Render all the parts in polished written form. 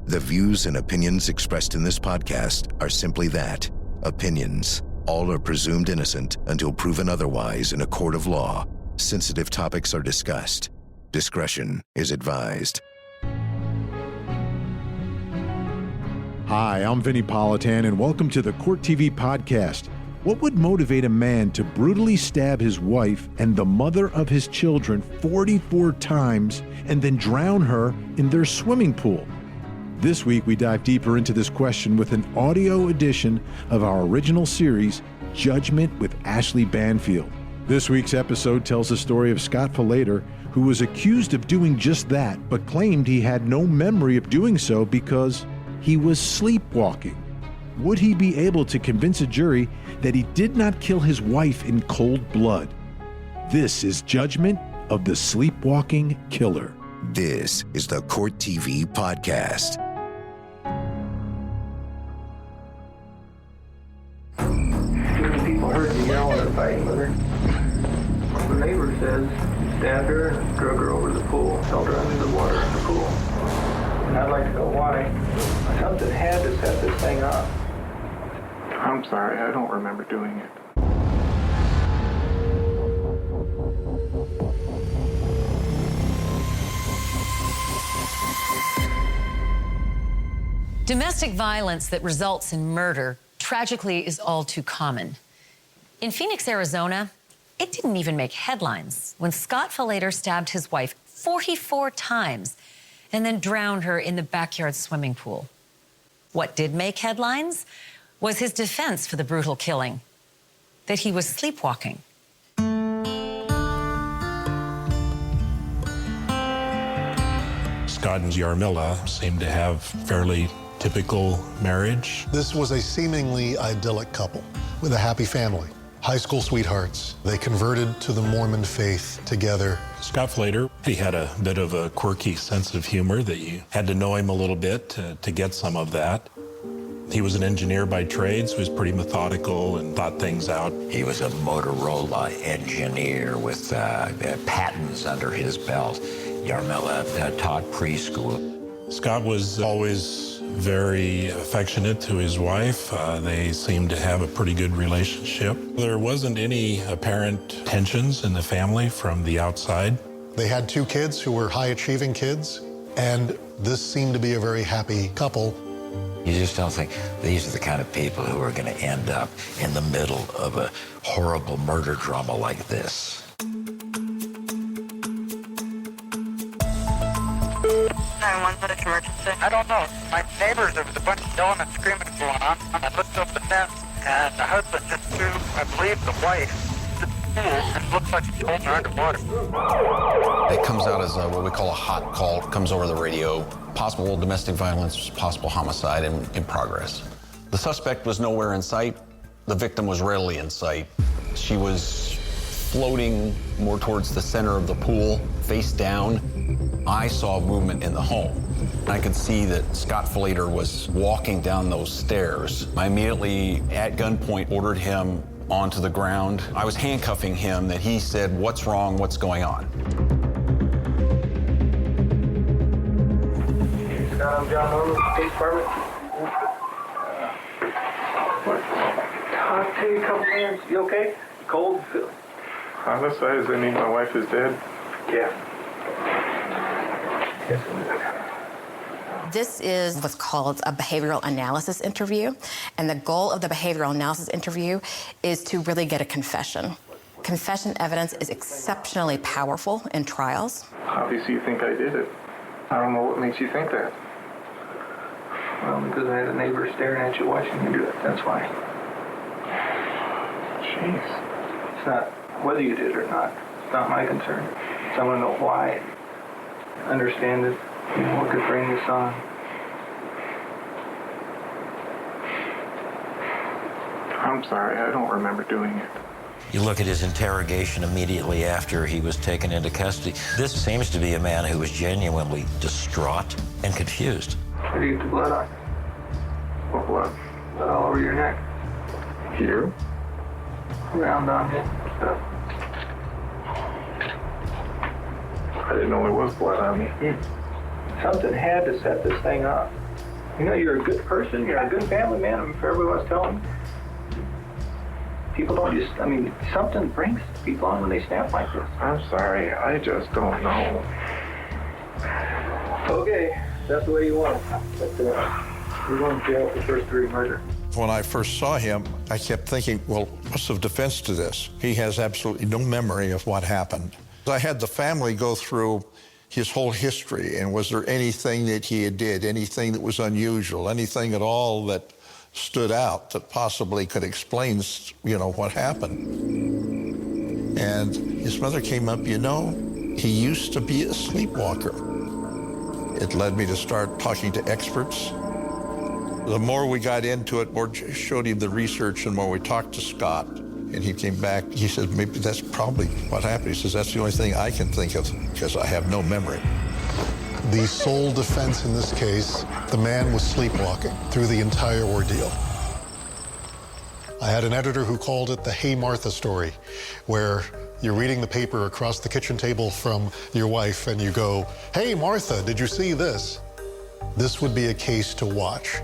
The views and opinions expressed in this podcast are simply that, opinions. All are presumed innocent until proven otherwise in a court of law. Sensitive topics are discussed. Discretion is advised. Hi, I'm Vinnie Politan, and welcome to the Court TV podcast. What would motivate a man to brutally stab his wife and the mother of his children 44 times and then drown her in their swimming pool? This week, we dive deeper into this question with an audio edition of our original series, Judgement with Ashleigh Banfield. This week's episode tells the story of Scott Falater, who was accused of doing just that, but claimed he had no memory of doing so because he was sleepwalking. Would he be able to convince a jury that he did not kill his wife in cold blood? This is Judgment of the Sleepwalking Killer. This is the Court TV podcast. People heard the yelling and fighting with her. The neighbor says he stabbed her and drug her over the pool, held her under the water in the pool. And I'd like to know why. Something had to set this thing up. I'm sorry, I don't remember doing it. Domestic violence that results in murder, tragically, is all too common. In Phoenix, Arizona, it didn't even make headlines when Scott Falater stabbed his wife 44 times and then drowned her in the backyard swimming pool. What did make headlines was his defense for the brutal killing, that he was sleepwalking. Scott and Yarmila seemed to have fairly typical marriage. This was a seemingly idyllic couple with a happy family. High school sweethearts. They converted to the Mormon faith together. Scott Falater, he had a bit of a quirky sense of humor that you had to know him a little bit to get some of that. He was an engineer by trade, so he was pretty methodical and thought things out. He was a Motorola engineer with patents under his belt. Yarmila taught preschool. Scott was always very affectionate to his wife. They seemed to have a pretty good relationship. There wasn't any apparent tensions in the family from the outside. They had 2 kids who were high-achieving kids, and this seemed to be a very happy couple. You just don't think these are the kind of people who are going to end up in the middle of a horrible murder drama like this. 911, emergency. I don't know. My neighbors, there was a bunch of yelling and screaming going on. I looked over the fence, and the husband just threw, I believe, the wife to the pool, and it looks like he's holding her underwater. It comes out as what we call a hot call. It comes over the radio. Possible domestic violence, possible homicide in progress. The suspect was nowhere in sight. The victim was rarely in sight. She was floating more towards the center of the pool, face down. I saw movement in the home. I could see that Scott Falater was walking down those stairs. I immediately, at gunpoint, ordered him onto the ground. I was handcuffing him that he said, "What's wrong? What's going on?" Scott, I'm John Norman, State Department. Talk to you a couple minutes. You okay? Cold? Homicide, does that mean my wife is dead? Yeah. This is what's called a behavioral analysis interview, and the goal of the behavioral analysis interview is to really get a confession. Confession evidence is exceptionally powerful in trials. Obviously you think I did it. I don't know what makes you think that. Well, because I had a neighbor staring at you watching you do it, that's why. Jeez. It's not whether you did or not. It's not my concern. So I want to know why. Understand it. What could bring this on? I'm sorry, I don't remember doing it. You look at his interrogation immediately after he was taken into custody. This seems to be a man who was genuinely distraught and confused. Where do you get the blood on? What blood? Blood all over your neck. Here? Around on you. Stuff. I didn't know there was blood on me. Something had to set this thing up. You know, you're a good person, you're a good family man. I mean, for everyone I was telling, people don't just, I mean, something brings people on when they snap like this. I'm sorry, I just don't know. Okay, that's the way you want it. But you're going to jail for first-degree murder. When I first saw him, I kept thinking, well, what's the defense to this? He has absolutely no memory of what happened. I had the family go through his whole history, and was there anything that he did, anything that was unusual, anything at all that stood out that possibly could explain, what happened? And his mother came up, he used to be a sleepwalker. It led me to start talking to experts. The more we got into it, more showed him the research, and more we talked to Scott. And he came back, he said, maybe that's probably what happened. He says, that's the only thing I can think of, because I have no memory. The sole defense in this case, the man was sleepwalking through the entire ordeal. I had an editor who called it the Hey Martha story, where you're reading the paper across the kitchen table from your wife and you go, hey Martha, did you see this? This would be a case to watch.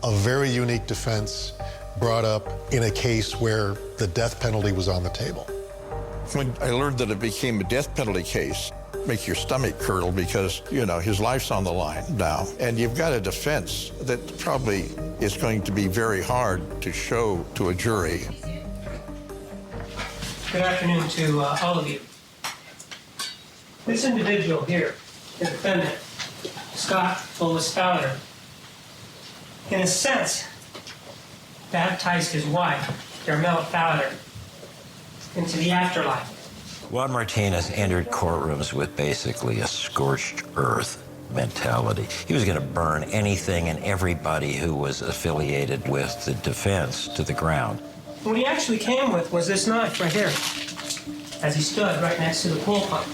A very unique defense brought up in a case where the death penalty was on the table. When I learned that it became a death penalty case, make your stomach curdle, because, his life's on the line now. And you've got a defense that probably is going to be very hard to show to a jury. Good afternoon to all of you. This individual here, the defendant, Scott Falater, in a sense, baptized his wife, Carmela Falater, into the afterlife. Juan Martinez entered courtrooms with basically a scorched earth mentality. He was going to burn anything and everybody who was affiliated with the defense to the ground. What he actually came with was this knife right here, as he stood right next to the pool pump.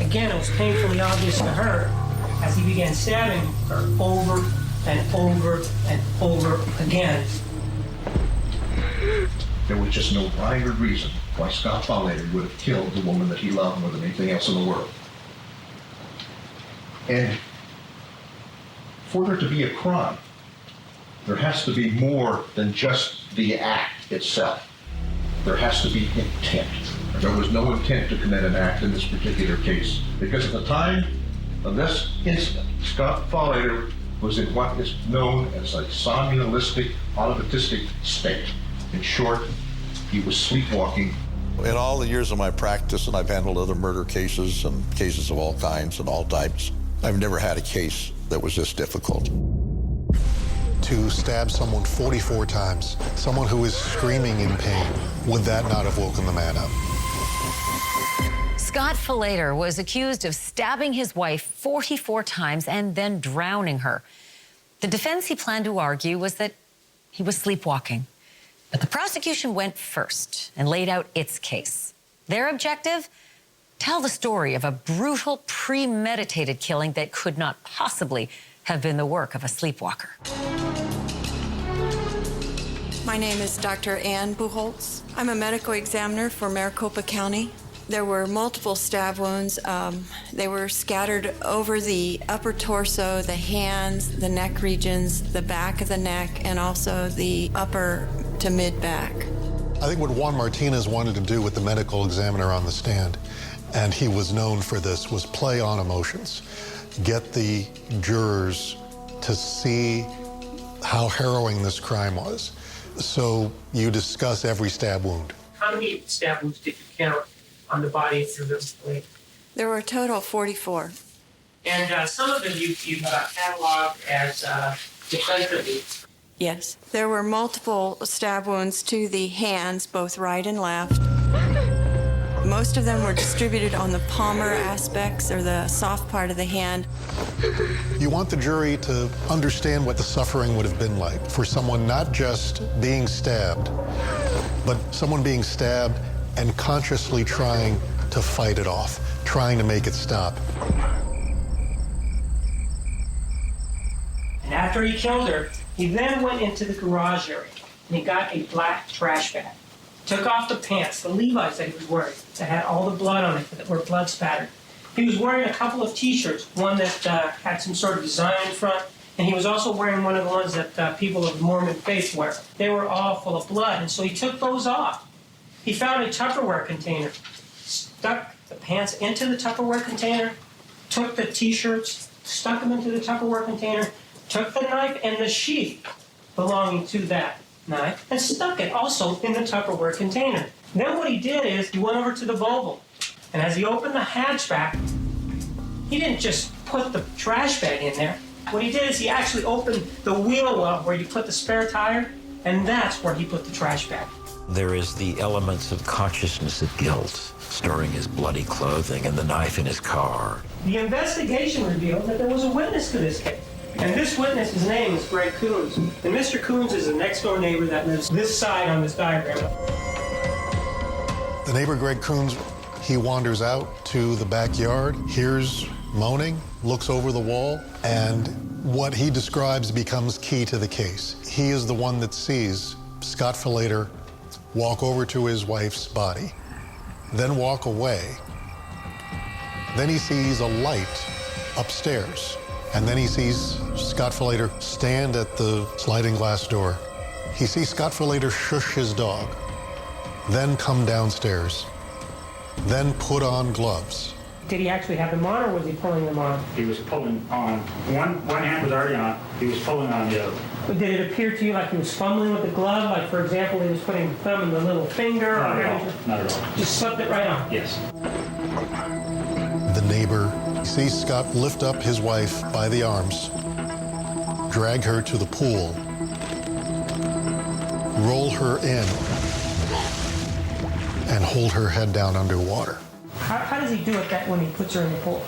Again, it was painfully obvious to her as he began stabbing her over and over and over again. There was just no rhyme or reason why Scott Falater would have killed the woman that he loved more than anything else in the world. And for there to be a crime, there has to be more than just the act itself. There has to be intent. And there was no intent to commit an act in this particular case, because at the time of this incident, Scott Falater was in what is known as a somnambulistic, automatistic state. In short, he was sleepwalking. In all the years of my practice, and I've handled other murder cases and cases of all kinds and all types, I've never had a case that was this difficult. To stab someone 44 times, someone who is screaming in pain, would that not have woken the man up? Scott Falater was accused of stabbing his wife 44 times and then drowning her. The defense he planned to argue was that he was sleepwalking. But the prosecution went first and laid out its case. Their objective? Tell the story of a brutal, premeditated killing that could not possibly have been the work of a sleepwalker. My name is Dr. Ann Buchholz. I'm a medical examiner for Maricopa County. There were multiple stab wounds. They were scattered over the upper torso, the hands, the neck regions, the back of the neck, and also the upper to mid-back. I think what Juan Martinez wanted to do with the medical examiner on the stand, and he was known for this, was play on emotions. Get the jurors to see how harrowing this crime was. So you discuss every stab wound. How many stab wounds did you count on the body of your victim? There were a total of 44. And some of them you've cataloged as defensively. Yes. There were multiple stab wounds to the hands, both right and left. Most of them were distributed on the palmar aspects, or the soft part of the hand. You want the jury to understand what the suffering would have been like for someone not just being stabbed, but someone being stabbed and consciously trying to fight it off, trying to make it stop. And after he killed her, he then went into the garage area and he got a black trash bag. Took off the pants, the Levi's that he was wearing, that had all the blood on it, that were blood spattered. He was wearing a couple of t-shirts, one that had some sort of design in front, And he was also wearing one of the ones that people of the Mormon faith wear. They were all full of blood, and so he took those off. He found a Tupperware container, stuck the pants into the Tupperware container, took the T-shirts, stuck them into the Tupperware container, took the knife and the sheath belonging to that knife, and stuck it also in the Tupperware container. Then what he did is he went over to the Volvo, and as he opened the hatchback, he didn't just put the trash bag in there. What he did is he actually opened the wheel well where you put the spare tire, and that's where he put the trash bag. There is the elements of consciousness of guilt, storing his bloody clothing and the knife in his car. The investigation revealed that there was a witness to this case. And this witness, his name is Greg Coons. And Mr. Coons is a next-door neighbor that lives this side on this diagram. The neighbor, Greg Coons, he wanders out to the backyard, hears moaning, looks over the wall, and what he describes becomes key to the case. He is the one that sees Scott Falater walk over to his wife's body, then walk away. Then he sees a light upstairs, and then he sees Scott Falater stand at the sliding glass door. He sees Scott Falater shush his dog, then come downstairs, then put on gloves. Did he actually have them on, or was he pulling them on? He was pulling on. One hand was already on. He was pulling on the other. But did it appear to you like he was fumbling with the glove? Like, for example, he was putting the thumb in the little finger? Not at all. Not at all. Just slipped it right on? Yes. The neighbor sees Scott lift up his wife by the arms, drag her to the pool, roll her in, and hold her head down underwater. How does he do it that when he puts her in the pool?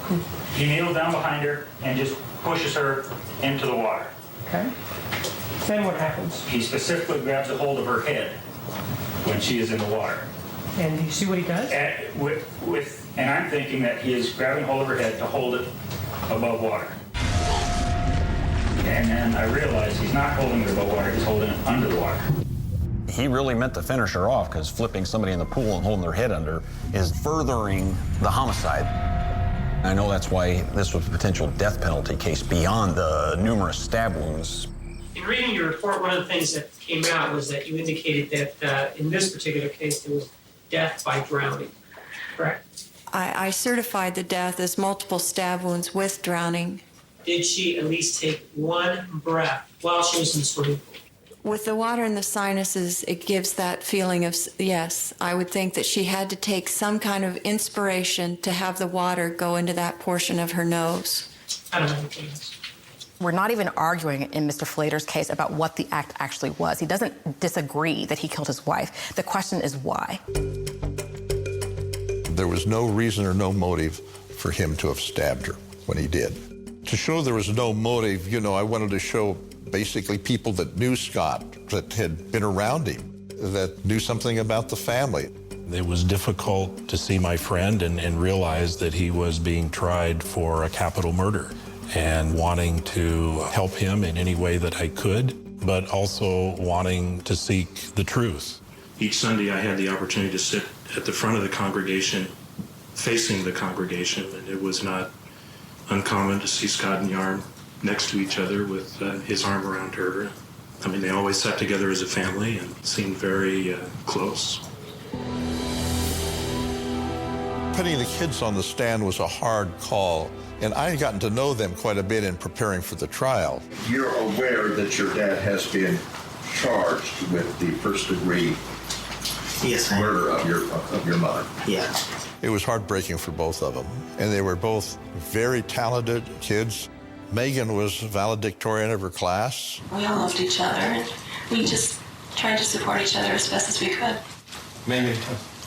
He kneels down behind her and just pushes her into the water. Okay. Then what happens? He specifically grabs a hold of her head when she is in the water. And do you see what he does? And I'm thinking that he is grabbing hold of her head to hold it above water. And then I realize he's not holding it above water, he's holding it under the water. He really meant to finish her off because flipping somebody in the pool and holding their head under is furthering the homicide. I know that's why this was a potential death penalty case beyond the numerous stab wounds. In reading your report, one of the things that came out was that you indicated that in this particular case, there was death by drowning, correct? I certified the death as multiple stab wounds with drowning. Did she at least take one breath while she was in the swimming pool? With the water in the sinuses, it gives that feeling of, yes, I would think that she had to take some kind of inspiration to have the water go into that portion of her nose. I don't know what it is. We're not even arguing in Mr. Falater's case about what the act actually was. He doesn't disagree that he killed his wife. The question is why. There was no reason or no motive for him to have stabbed her when he did. To show there was no motive, I wanted to show basically people that knew Scott, that had been around him, that knew something about the family. It was difficult to see my friend and realize that he was being tried for a capital murder, and wanting to help him in any way that I could, but also wanting to seek the truth. Each Sunday I had the opportunity to sit at the front of the congregation, facing the congregation, and it was not uncommon to see Scott and Yarn next to each other with his arm around her. I mean, they always sat together as a family and seemed very close. Putting the kids on the stand was a hard call, and I had gotten to know them quite a bit in preparing for the trial. You're aware that your dad has been charged with the first-degree murder of your mother? Yeah. It was heartbreaking for both of them, and they were both very talented kids. Megan was valedictorian of her class. We all loved each other, and we just tried to support each other as best as we could. Megan,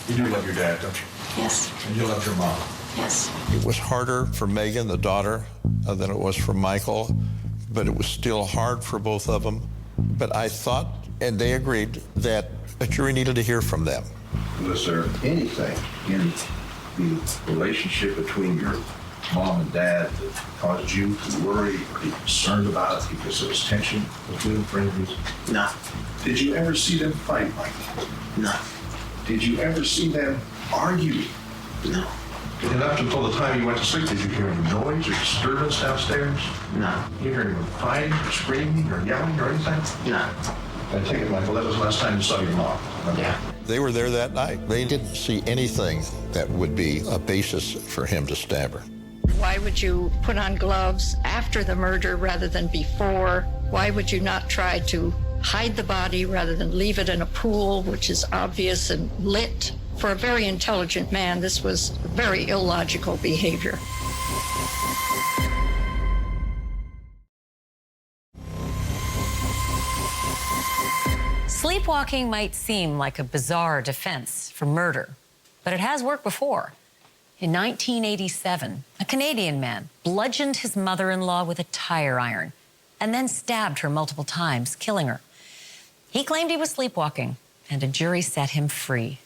you do love your dad, don't you? Yes. And you love your mom? Yes. It was harder for Megan, the daughter, than it was for Michael, but it was still hard for both of them. But I thought, and they agreed, that a jury needed to hear from them. Was there anything in the relationship between your mom and dad that caused you to worry or be concerned about it because there was tension between them for any reason? No. Did you ever see them fight, Mike? No. Did you ever see them argue? No. And up until the time you went to sleep, did you hear any noise or disturbance downstairs? No. You hear anyone fighting or screaming or yelling or anything? No. I take it, Michael, that was the last time you saw your mom. Yeah. They were there that night. They didn't see anything that would be a basis for him to stab her. Why would you put on gloves after the murder rather than before? Why would you not try to hide the body rather than leave it in a pool, which is obvious and lit? For a very intelligent man, this was very illogical behavior. Sleepwalking might seem like a bizarre defense for murder, but it has worked before. In 1987, a Canadian man bludgeoned his mother-in-law with a tire iron and then stabbed her multiple times, killing her. He claimed he was sleepwalking, and a jury set him free.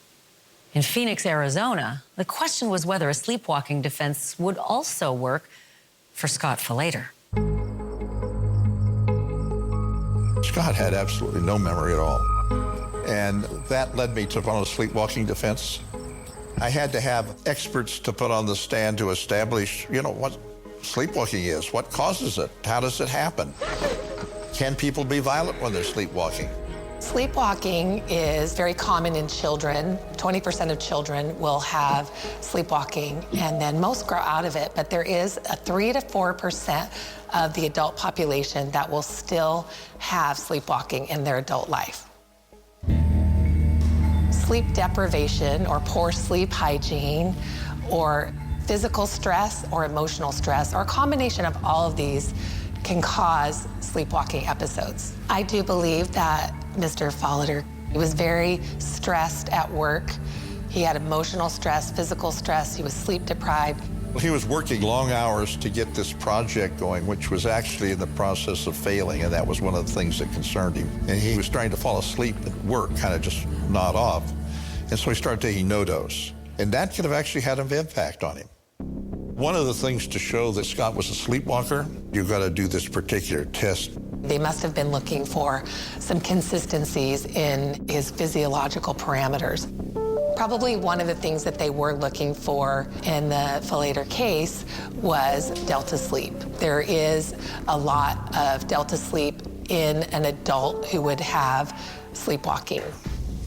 In Phoenix, Arizona, the question was whether a sleepwalking defense would also work for Scott Falater. Scott had absolutely no memory at all. And that led me to put on a sleepwalking defense. I had to have experts to put on the stand to establish, what sleepwalking is, what causes it, how does it happen? Can people be violent when they're sleepwalking? Sleepwalking is very common in children. 20% of children will have sleepwalking, and then most grow out of it, but there is a 3 to 4% of the adult population that will still have sleepwalking in their adult life. Sleep deprivation or poor sleep hygiene or physical stress or emotional stress or a combination of all of these can cause sleepwalking episodes. I do believe that Mr. Falater, he was very stressed at work. He had emotional stress, physical stress. He was sleep deprived. He was working long hours to get this project going, which was actually in the process of failing, and that was one of the things that concerned him. And he was trying to fall asleep at work, kind of just nod off. And so he started taking no-dose. And that could have actually had an impact on him. One of the things to show that Scott was a sleepwalker, you've got to do this particular test. They must have been looking for some consistencies in his physiological parameters. Probably one of the things that they were looking for in the Falater case was delta sleep. There is a lot of delta sleep in an adult who would have sleepwalking.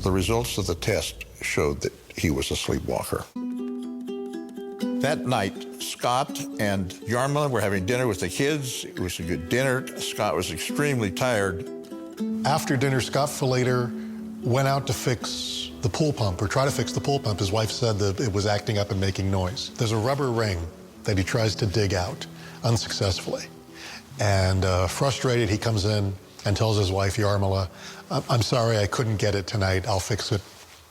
The results of the test showed that he was a sleepwalker. That night, Scott and Yarmila were having dinner with the kids. It was a good dinner. Scott was extremely tired. After dinner, Scott Falater went out to fix the pool pump, or try to fix the pool pump. His wife said that it was acting up and making noise. There's a rubber ring that he tries to dig out unsuccessfully. And frustrated, he comes in and tells his wife, Yarmila, I'm sorry I couldn't get it tonight. I'll fix it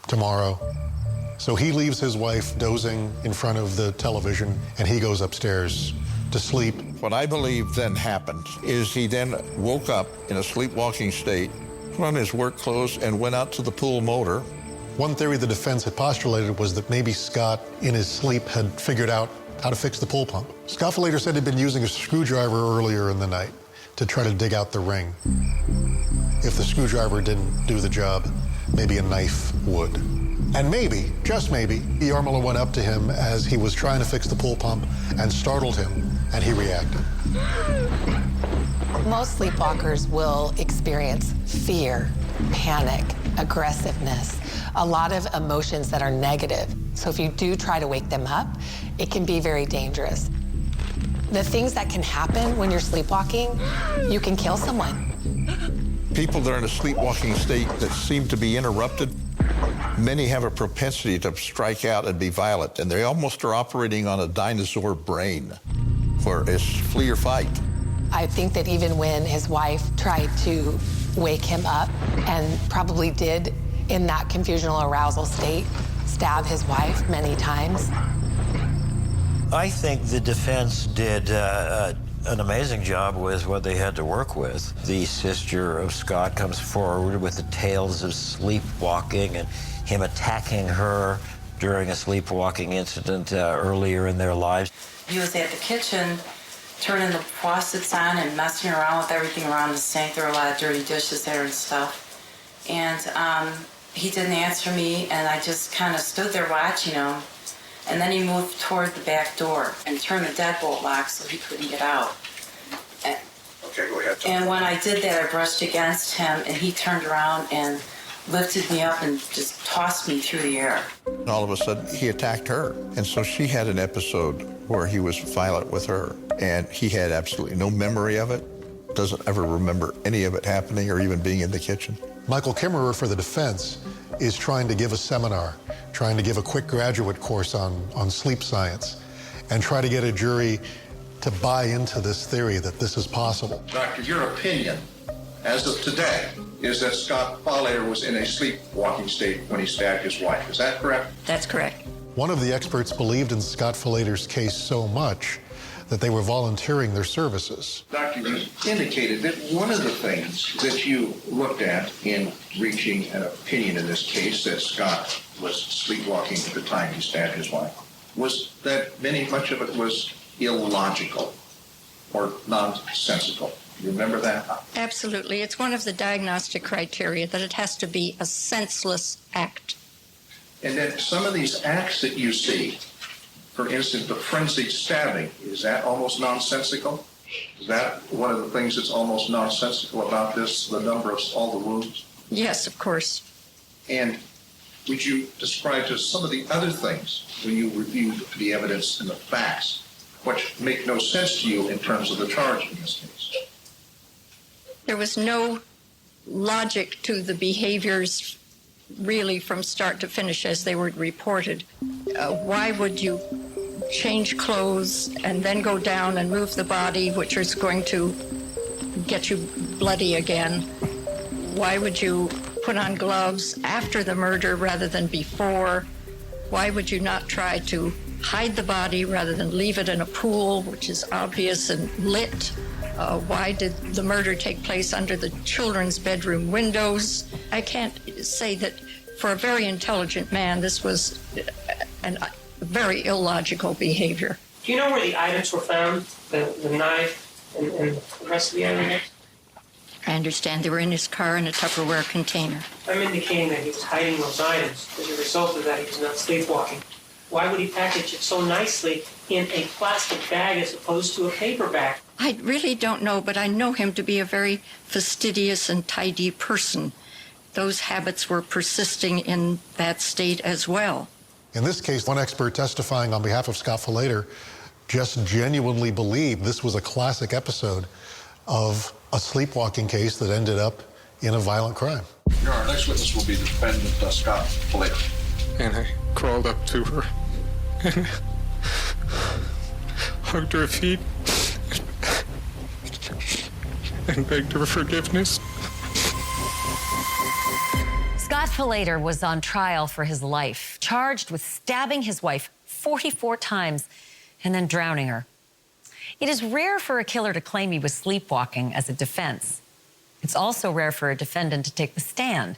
tomorrow. So he leaves his wife dozing in front of the television, and he goes upstairs to sleep. What I believe then happened is he then woke up in a sleepwalking state, put on his work clothes, and went out to the pool motor. One theory the defense had postulated was that maybe Scott, in his sleep, had figured out how to fix the pool pump. Scott Falater said he'd been using a screwdriver earlier in the night to try to dig out the ring. If the screwdriver didn't do the job, maybe a knife would. And maybe, just maybe, Yarmila went up to him as he was trying to fix the pool pump and startled him, and he reacted. Most sleepwalkers will experience fear, panic, aggressiveness, a lot of emotions that are negative. So if you do try to wake them up, it can be very dangerous. The things that can happen when you're sleepwalking, you can kill someone. People that are in a sleepwalking state that seem to be interrupted, many have a propensity to strike out and be violent, and they almost are operating on a dinosaur brain, where it's flee or fight. I think that even when his wife tried to wake him up and probably did, in that confusional arousal state, stab his wife many times. I think the defense did an amazing job with what they had to work with. The sister of Scott comes forward with the tales of sleepwalking and him attacking her during a sleepwalking incident earlier in their lives. He was at the kitchen turning the faucets on and messing around with everything around the sink. There were a lot of dirty dishes there and stuff. And he didn't answer me, and I just kind of stood there watching him. And then he moved toward the back door and turned the deadbolt lock so he couldn't get out. Okay, go ahead. And when I did that, I brushed against him, and he turned around and lifted me up and just tossed me through the air. And all of a sudden, he attacked her. And so she had an episode where he was violent with her, and he had absolutely no memory of it, doesn't ever remember any of it happening or even being in the kitchen. Michael Kimmerer for the defense is trying to give a seminar, trying to give a quick graduate course on sleep science, and try to get a jury to buy into this theory that this is possible. Doctor, your opinion, as of today, is that Scott Falater was in a sleepwalking state when he stabbed his wife. Is that correct? That's correct. One of the experts believed in Scott Falater's case so much that they were volunteering their services. Doctor, you indicated that one of the things that you looked at in reaching an opinion in this case that Scott was sleepwalking at the time he stabbed his wife was that much of it was illogical or nonsensical. You remember that? Absolutely. It's one of the diagnostic criteria that it has to be a senseless act. And then some of these acts that you see, for instance, the frenzied stabbing, is that almost nonsensical? Is that one of the things that's almost nonsensical about this, the number of all the wounds? Yes, of course. And would you describe to us some of the other things when you reviewed the evidence and the facts, which make no sense to you in terms of the charge in this case? There was no logic to the behaviors really from start to finish as they were reported. Why would you change clothes and then go down and move the body, which is going to get you bloody again? Why would you put on gloves after the murder rather than before? Why would you not try to hide the body rather than leave it in a pool, which is obvious and lit? Why did the murder take place under the children's bedroom windows? I can't say that for a very intelligent man, this was a very illogical behavior. Do you know where the items were found? The knife and the rest of the items? I understand they were in his car in a Tupperware container. I'm indicating that he was hiding those items. As a result of that, he was not sleepwalking. Why would he package it so nicely in a plastic bag as opposed to a paper bag? I really don't know, but I know him to be a very fastidious and tidy person. Those habits were persisting in that state as well. In this case, one expert testifying on behalf of Scott Falater just genuinely believed this was a classic episode of a sleepwalking case that ended up in a violent crime. Our next witness will be the defendant, Scott Falater. And I crawled up to her and hugged her feet and begged her forgiveness. Scott Falater was on trial for his life, charged with stabbing his wife 44 times and then drowning her. It is rare for a killer to claim he was sleepwalking as a defense. It's also rare for a defendant to take the stand.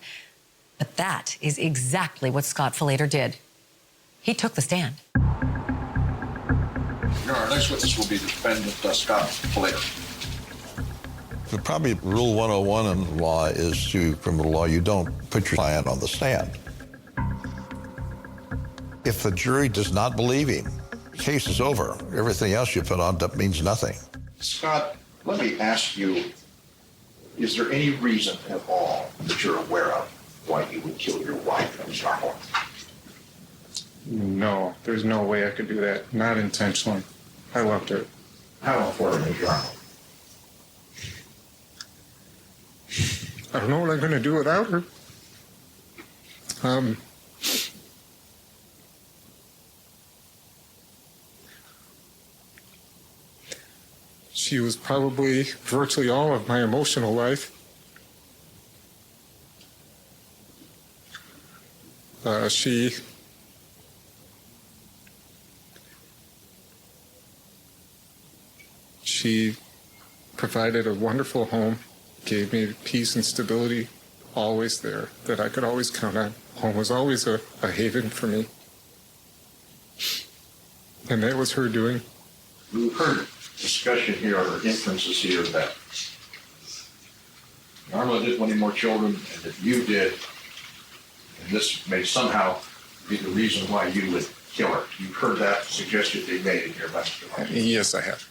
But that is exactly what Scott Falater did. He took the stand. Our next witness will be the defendant, Scott Falater. Probably rule 101 in law is criminal law, you don't put your client on the stand. If the jury does not believe him, the case is over. Everything else you put on means nothing. Scott, let me ask you, is there any reason at all that you're aware of why you would kill your wife and Charlotte? No, there's no way I could do that. Not intentionally. I loved her. How important is Charlotte? I don't know what I'm going to do without her. She was probably virtually all of my emotional life. She provided a wonderful home, gave me peace and stability, always there, that I could always count on. Home was always a haven for me. And that was her doing. We've heard discussion here, or inferences here, that Darla didn't want any more children, and that you did, and this may somehow be the reason why you would killer. You've heard that suggestion being made in here by Mr. Martinez. Yes, I have.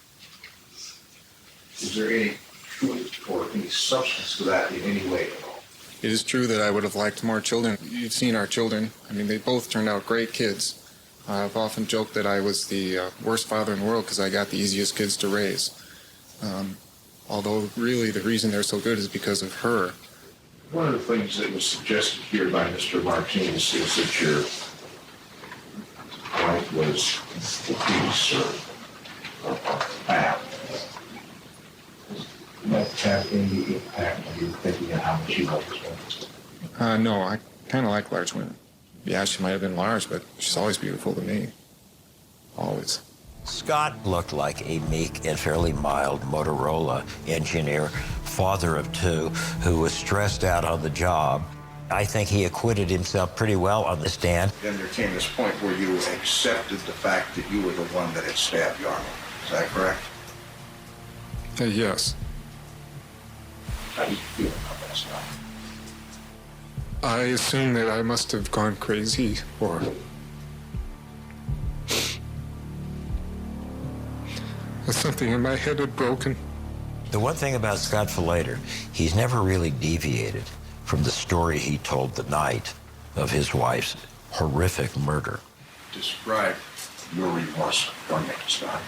Is there any truth or any substance to that in any way at all? It is true that I would have liked more children. You've seen our children. I mean, they both turned out great kids. I've often joked that I was the worst father in the world because I got the easiest kids to raise. Although really the reason they're so good is because of her. One of the things that was suggested here by Mr. Martinez is that your wife was abused or bad. Does that have any impact on you thinking of how much you love this woman? No, I kind of like large women. Yeah, she might have been large, but she's always beautiful to me. Always. Scott looked like a meek and fairly mild Motorola engineer, father of two, who was stressed out on the job. I think he acquitted himself pretty well on the stand. Then there came this point where you accepted the fact that you were the one that had stabbed Yarmouth. Is that correct? Yes. How do you feel about that stuff? I assume that I must have gone crazy or something in my head had broken. The one thing about Scott Falater, he's never really deviated from the story he told the night of his wife's horrific murder. Describe your remorse for me, Scott.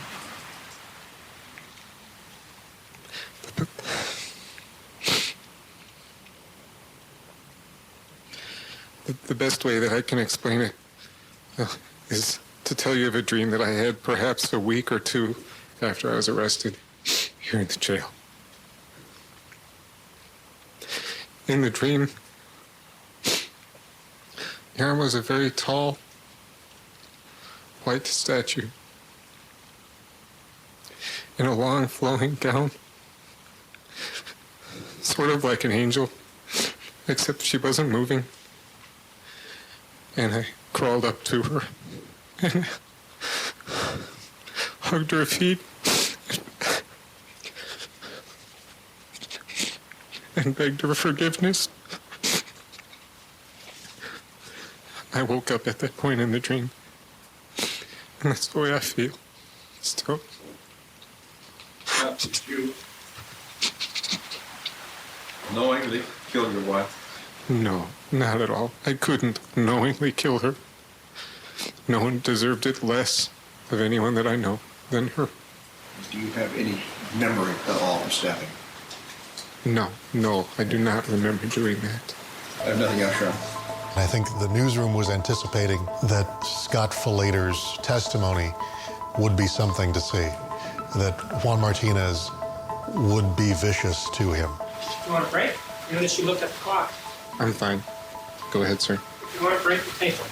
The best way that I can explain it is to tell you of a dream that I had perhaps a week or two after I was arrested here in the jail. In the dream, Yarm was a very tall, white statue in a long flowing gown, sort of like an angel, except she wasn't moving. And I crawled up to her and hugged her feet and begged her forgiveness. I woke up at that point in the dream, and that's the way I feel still. Did you knowingly kill your wife? No, not at all. I couldn't knowingly kill her. No one deserved it less of anyone that I know than her. Do you have any memory at all of stabbing? No, I do not remember doing that. I have nothing else, Sharon. I think the newsroom was anticipating that Scott Falater's testimony would be something to see, that Juan Martinez would be vicious to him. You want a break? You notice you looked at the clock. I'm fine. Go ahead, sir. If you want a break, we'll take one.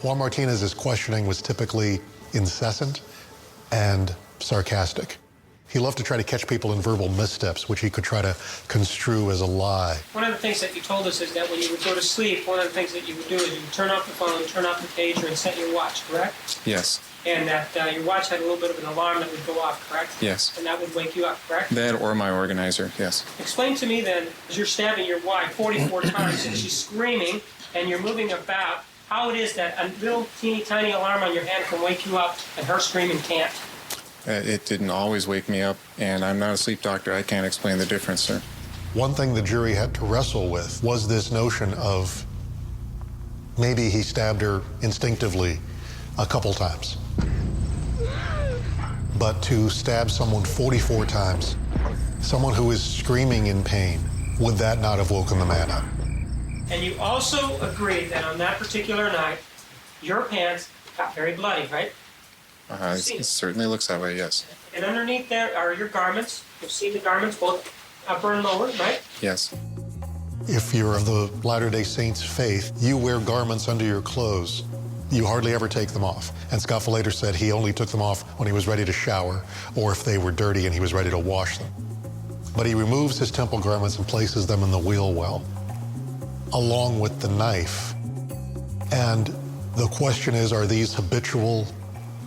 Juan Martinez's questioning was typically incessant and sarcastic. He loved to try to catch people in verbal missteps, which he could try to construe as a lie. One of the things that you told us is that when you would go to sleep, one of the things that you would do is you would turn off the phone, turn off the pager, and set your watch, correct? Yes. And that your watch had a little bit of an alarm that would go off, correct? Yes. And that would wake you up, correct? That or my organizer, yes. Explain to me then, as you're stabbing your wife 44 times and she's screaming and you're moving about, how it is that a little teeny tiny alarm on your hand can wake you up and her screaming can't. It didn't always wake me up, and I'm not a sleep doctor. I can't explain the difference, sir. One thing the jury had to wrestle with was this notion of maybe he stabbed her instinctively a couple times. But to stab someone 44 times, someone who is screaming in pain, would that not have woken the man up? And you also agreed that on that particular night, your pants got very bloody, right? It certainly looks that way, yes. And underneath there are your garments. You've seen the garments, both upper and lower, right? Yes. If you're of the Latter-day Saints faith, you wear garments under your clothes. You hardly ever take them off. And Scott Falater said he only took them off when he was ready to shower or if they were dirty and he was ready to wash them. But he removes his temple garments and places them in the wheel well, along with the knife. And the question is, are these habitual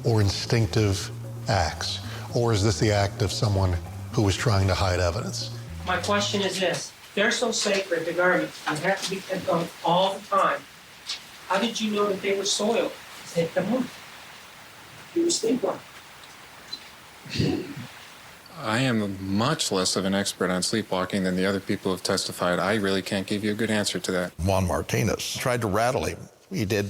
or instinctive acts? Or is this the act of someone who is trying to hide evidence? My question is this. They're so sacred, the garments, and have to be kept on all the time. How did you know that they were soiled? Is Take them home. You were sleepwalking. I am much less of an expert on sleepwalking than the other people who have testified. I really can't give you a good answer to that. Juan Martinez tried to rattle him. He did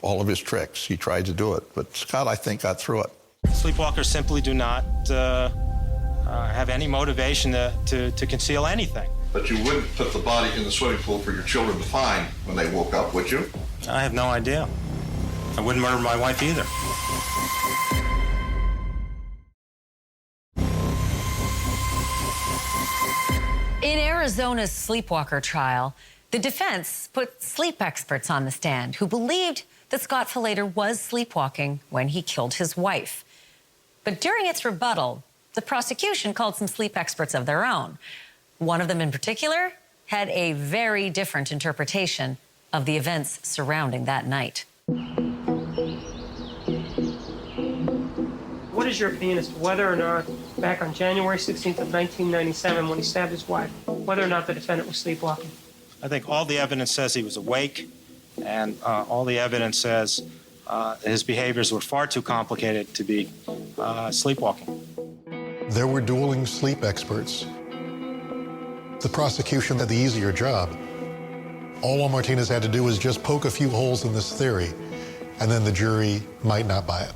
all of his tricks. He tried to do it, but Scott, I think, got through it. Sleepwalkers simply do not have any motivation to conceal anything. But you wouldn't put the body in the swimming pool for your children to find when they woke up, would you? I have no idea. I wouldn't murder my wife either. In Arizona's sleepwalker trial, the defense put sleep experts on the stand who believed that Scott Falater was sleepwalking when he killed his wife. But during its rebuttal, the prosecution called some sleep experts of their own. One of them in particular had a very different interpretation of the events surrounding that night. What is your opinion as to whether or not, back on January 16th of 1997, when he stabbed his wife, whether or not the defendant was sleepwalking? I think all the evidence says he was awake, and all the evidence says his behaviors were far too complicated to be sleepwalking. There were dueling sleep experts. The prosecution had the easier job. All Martinez had to do was just poke a few holes in this theory, and then the jury might not buy it.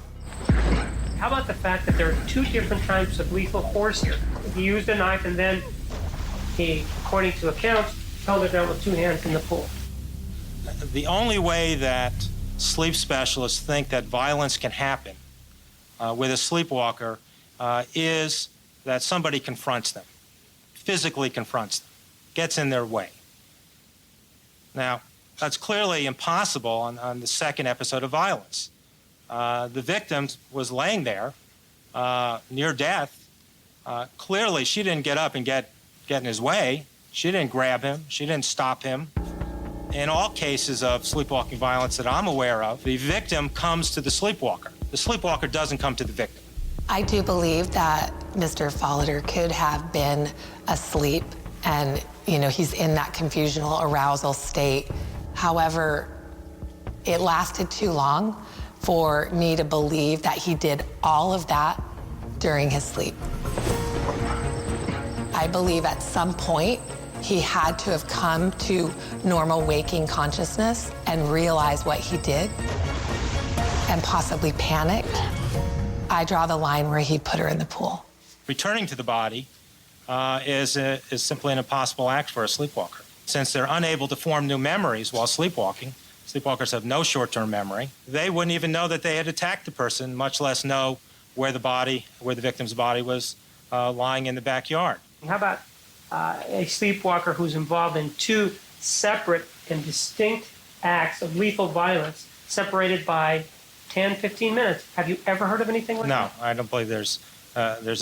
How about the fact that there are two different types of lethal force here? He used a knife and then he, according to accounts, held it down with two hands in the pool. The only way that sleep specialists think that violence can happen with a sleepwalker is that somebody confronts them, physically confronts them, gets in their way. Now, that's clearly impossible on the second episode of violence. The victim was laying there near death. Clearly, she didn't get up and get in his way. She didn't grab him. She didn't stop him. In all cases of sleepwalking violence that I'm aware of, the victim comes to the sleepwalker. The sleepwalker doesn't come to the victim. I do believe that Mr. Falater could have been asleep and, he's in that confusional arousal state. However, it lasted too long for me to believe that he did all of that during his sleep. I believe at some point he had to have come to normal waking consciousness and realized what he did and possibly panicked. I draw the line where he put her in the pool. Returning to the body is simply an impossible act for a sleepwalker. Since they're unable to form new memories while sleepwalking, sleepwalkers have no short-term memory, they wouldn't even know that they had attacked the person, much less know where the victim's body was lying in the backyard. How about a sleepwalker who's involved in two separate and distinct acts of lethal violence separated by 10, 15 minutes? Have you ever heard of anything like that? No, I don't believe there's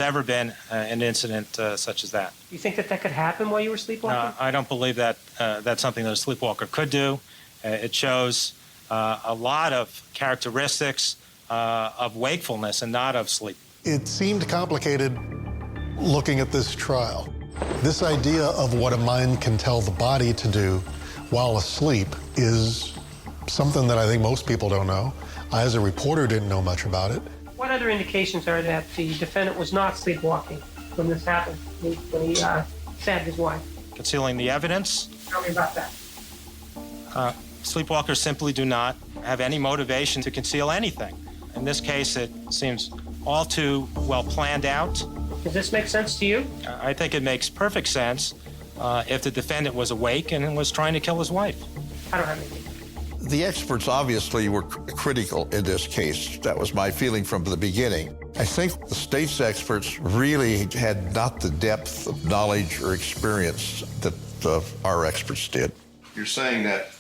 ever been an incident such as that. You think that could happen while you were sleepwalking? I don't believe that that's something that a sleepwalker could do. It shows a lot of characteristics of wakefulness and not of sleep. It seemed complicated looking at this trial. This idea of what a mind can tell the body to do while asleep is something that I think most people don't know. I, as a reporter, didn't know much about it. What other indications are that the defendant was not sleepwalking when this happened, when he stabbed his wife? Concealing the evidence? Tell me about that. Sleepwalkers simply do not have any motivation to conceal anything. In this case, it seems all too well planned out. Does this make sense to you? I think it makes perfect sense if the defendant was awake and was trying to kill his wife. I don't have anything. The experts obviously were critical in this case. That was my feeling from the beginning. I think the state's experts really had not the depth of knowledge or experience that our experts did. You're saying that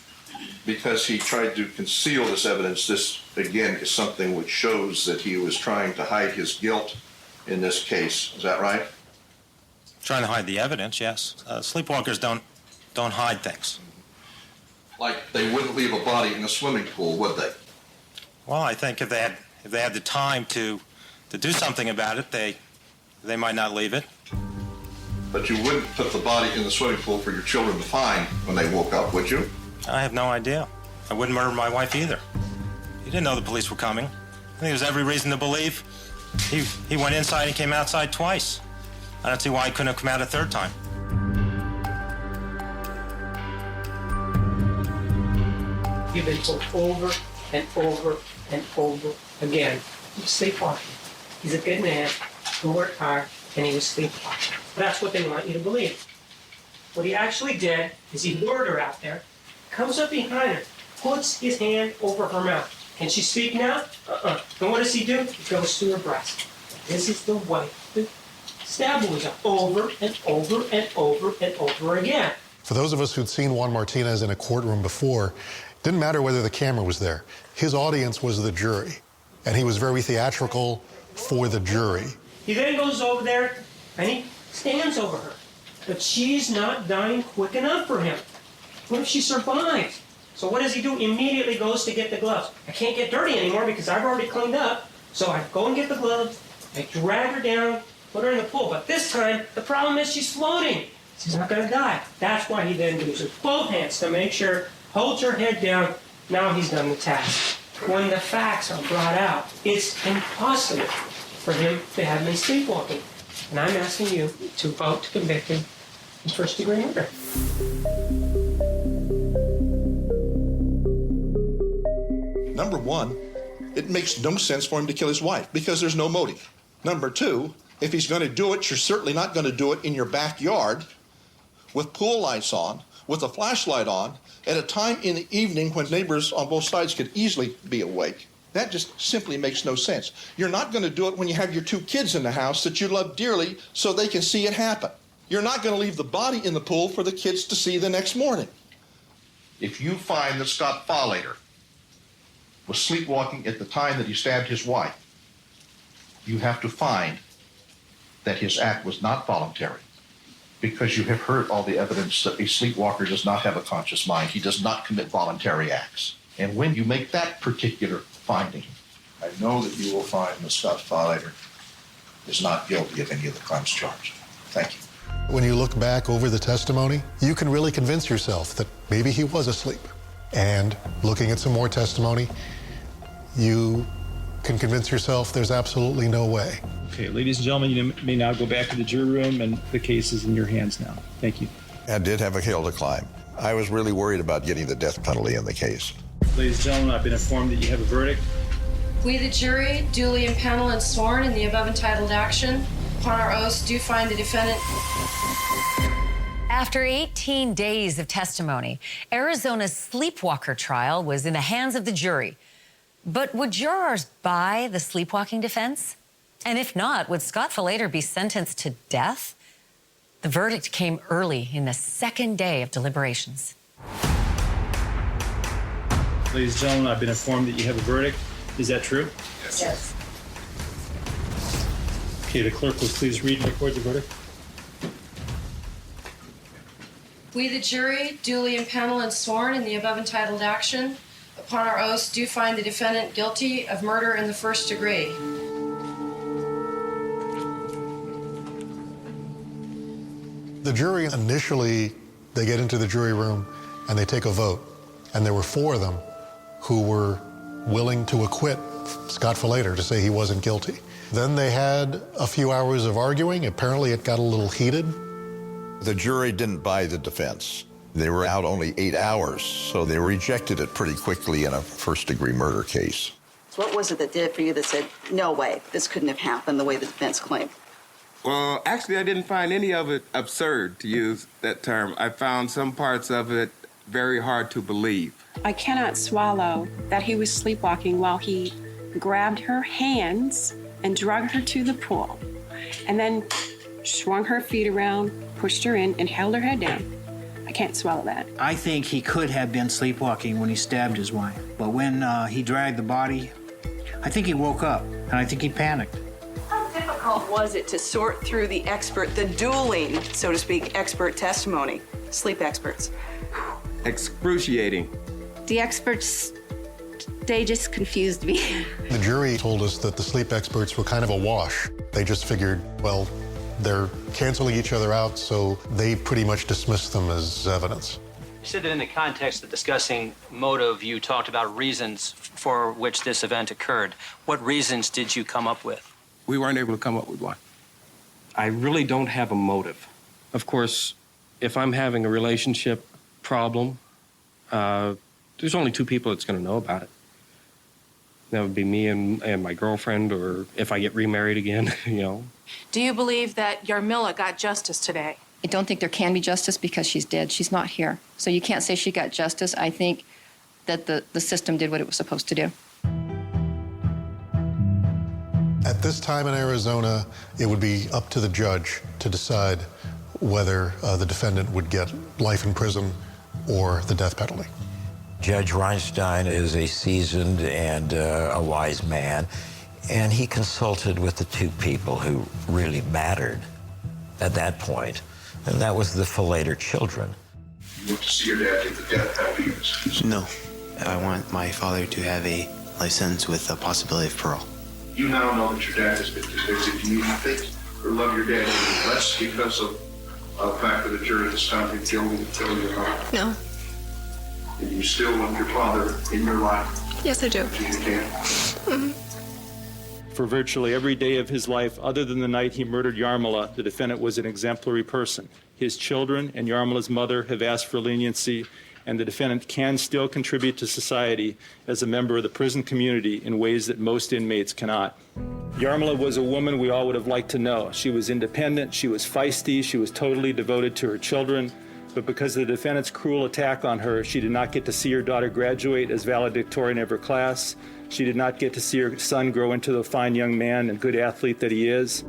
because he tried to conceal this evidence, this, again, is something which shows that he was trying to hide his guilt in this case. Is that right? Trying to hide the evidence, yes. Sleepwalkers don't hide things. Like they wouldn't leave a body in a swimming pool, would they? Well, I think if they had the time to do something about it, they might not leave it. But you wouldn't put the body in the swimming pool for your children to find when they woke up, would you? I have no idea. I wouldn't murder my wife either. You didn't know the police were coming. I think there's every reason to believe he went inside and came outside twice. I don't see why he couldn't have come out a third time. You've been told over and over and over again. He was sleepwalking. He's a good man who worked hard, and he was sleepwalking. That's what they want you to believe. What he actually did is he lured her out there, comes up behind her, puts his hand over her mouth. Can she speak now? And what does he do? He goes to her breast. This is the way the stab was over and over and over and over again. For those of us who'd seen Juan Martinez in a courtroom before, it didn't matter whether the camera was there. His audience was the jury, and he was very theatrical for the jury. He then goes over there and he stands over her. But she's not dying quick enough for him. What if she survives? So what does he do? Immediately goes to get the gloves. I can't get dirty anymore because I've already cleaned up. So I go and get the gloves. I drag her down, put her in the pool. But this time, the problem is she's floating. She's not going to die. That's why he then uses both hands to make sure, holds her head down. Now he's done the task. When the facts are brought out, it's impossible for him to have been sleepwalking. And I'm asking you to vote to convict him of first-degree murder. Number one, it makes no sense for him to kill his wife because there's no motive. Number two, if he's going to do it, you're certainly not going to do it in your backyard with pool lights on, with a flashlight on, at a time in the evening when neighbors on both sides could easily be awake. That just simply makes no sense. You're not going to do it when you have your two kids in the house that you love dearly so they can see it happen. You're not going to leave the body in the pool for the kids to see the next morning. If you find that Scott Falater was sleepwalking at the time that he stabbed his wife, you have to find that his act was not voluntary, because you have heard all the evidence that a sleepwalker does not have a conscious mind. He does not commit voluntary acts. And when you make that particular finding, I know that you will find that Scott Falater is not guilty of any of the crimes charged. Thank you. When you look back over the testimony, you can really convince yourself that maybe he was asleep. And looking at some more testimony, you can convince yourself there's absolutely no way. Okay, ladies and gentlemen, you may now go back to the jury room, and the case is in your hands now. Thank you. I did have a hill to climb. I was really worried about getting the death penalty in the case. Ladies and gentlemen, I've been informed that you have a verdict. We, the jury, duly impaneled and sworn in the above entitled action, upon our oaths, do find the defendant. After 18 days of testimony, Arizona's sleepwalker trial was in the hands of the jury. But would jurors buy the sleepwalking defense? And if not, would Scott Falater be sentenced to death? The verdict came early in the second day of deliberations. Ladies and gentlemen, I've been informed that you have a verdict. Is that true? Yes. Okay, the clerk will please read and record the verdict. We, the jury, duly impaneled and sworn in the above entitled action, upon our oaths, do find the defendant guilty of murder in the first degree. The jury initially, they get into the jury room and they take a vote. And there were 4 of them who were willing to acquit Scott Falater, to say he wasn't guilty. Then they had a few hours of arguing. Apparently it got a little heated. The jury didn't buy the defense. They were out only 8 hours, so they rejected it pretty quickly in a first-degree murder case. So what was it that did it for you that said, no way, this couldn't have happened the way the defense claimed? Well, actually, I didn't find any of it absurd, to use that term. I found some parts of it very hard to believe. I cannot swallow that he was sleepwalking while he grabbed her hands and dragged her to the pool, and then swung her feet around, pushed her in, and held her head down. I can't swallow that. I think he could have been sleepwalking when he stabbed his wife. But when he dragged the body, I think he woke up, and I think he panicked. How difficult was it to sort through the dueling, so to speak, expert testimony, sleep experts? Excruciating. The experts, they just confused me. The jury told us that the sleep experts were kind of a wash. They just figured, well, they're canceling each other out, so they pretty much dismissed them as evidence. You said that in the context of discussing motive, you talked about reasons for which this event occurred. What reasons did you come up with? We weren't able to come up with one. I really don't have a motive. Of course, if I'm having a relationship problem, there's only two people that's going to know about it. That would be me and my girlfriend, or if I get remarried again, you know. Do you believe that Yarmila got justice today? I don't think there can be justice because she's dead. She's not here. So you can't say she got justice. I think that the system did what it was supposed to do. At this time in Arizona, it would be up to the judge to decide whether the defendant would get life in prison or the death penalty. Judge Reinstein is a seasoned and a wise man, and he consulted with the two people who really mattered at that point, and that was the Falater children. You want to see your dad take the death penalty? No. I want my father to have a life sentence with a possibility of parole. You now know that your dad has been convicted. Do you think or love your dad any less because of the fact that the jury has found him guilty of killing your mom? No. And you still want your father in your life? Yes, I do. You can. Mm-hmm. For virtually every day of his life, other than the night he murdered Yarmila, the defendant was an exemplary person. His children and Yarmila's mother have asked for leniency, and the defendant can still contribute to society as a member of the prison community in ways that most inmates cannot. Yarmila was a woman we all would have liked to know. She was independent, she was feisty, she was totally devoted to her children, but because of the defendant's cruel attack on her, she did not get to see her daughter graduate as valedictorian of her class. She did not get to see her son grow into the fine young man and good athlete that he is.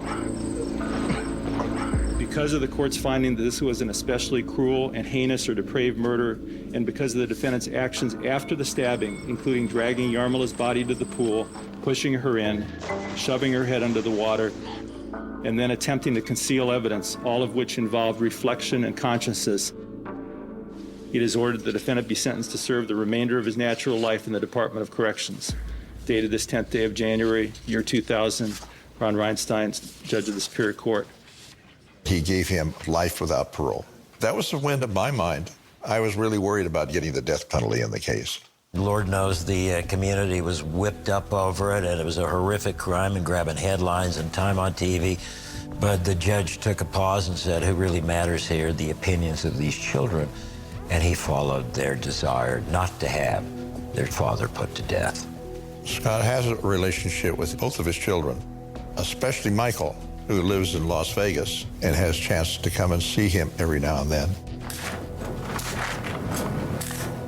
Because of the court's finding that this was an especially cruel and heinous or depraved murder, and because of the defendant's actions after the stabbing, including dragging Yarmila's body to the pool, pushing her in, shoving her head under the water, and then attempting to conceal evidence, all of which involved reflection and consciousness, it is ordered the defendant be sentenced to serve the remainder of his natural life in the Department of Corrections. Dated this 10th day of January, year 2000, Ron Reinstein, Judge of the Superior Court. He gave him life without parole. That was the win in my mind. I was really worried about getting the death penalty in the case. Lord knows the community was whipped up over it, and it was a horrific crime and grabbing headlines and time on TV. But the judge took a pause and said, who really matters here? The opinions of these children. And he followed their desire not to have their father put to death. Scott has a relationship with both of his children, especially Michael, who lives in Las Vegas and has a chance to come and see him every now and then.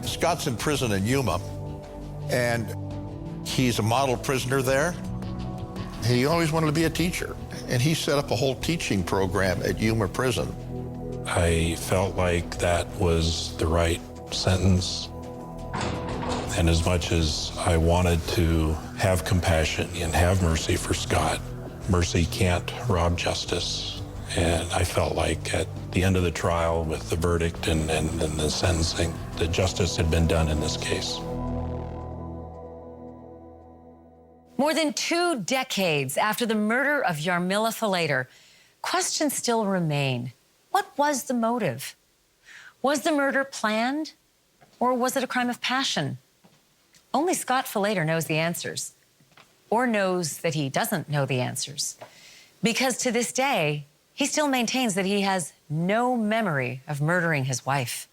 Scott's in prison in Yuma, and he's a model prisoner there. He always wanted to be a teacher, and he set up a whole teaching program at Yuma Prison. I felt like that was the right sentence. And as much as I wanted to have compassion and have mercy for Scott, mercy can't rob justice. And I felt like at the end of the trial with the verdict and the sentencing, that justice had been done in this case. More than 2 decades after the murder of Yarmila Falater, questions still remain. What was the motive? Was the murder planned, or was it a crime of passion? Only Scott Falater knows the answers, or knows that he doesn't know the answers. Because to this day, he still maintains that he has no memory of murdering his wife.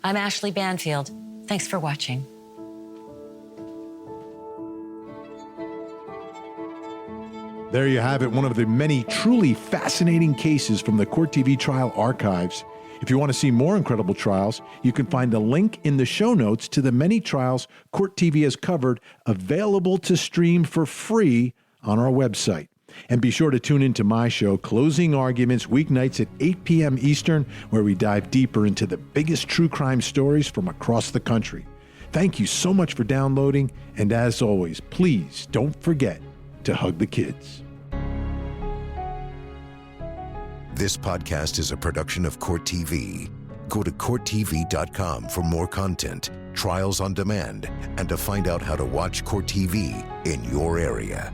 I'm Ashleigh Banfield. Thanks for watching. There you have it, one of the many truly fascinating cases from the Court TV trial archives. If you want to see more incredible trials, you can find a link in the show notes to the many trials Court TV has covered, available to stream for free on our website. And be sure to tune into my show, Closing Arguments, weeknights at 8 p.m. Eastern, where we dive deeper into the biggest true crime stories from across the country. Thank you so much for downloading, and as always, please don't forget to hug the kids. This podcast is a production of Court TV. Go to CourtTV.com for more content, trials on demand, and to find out how to watch Court TV in your area.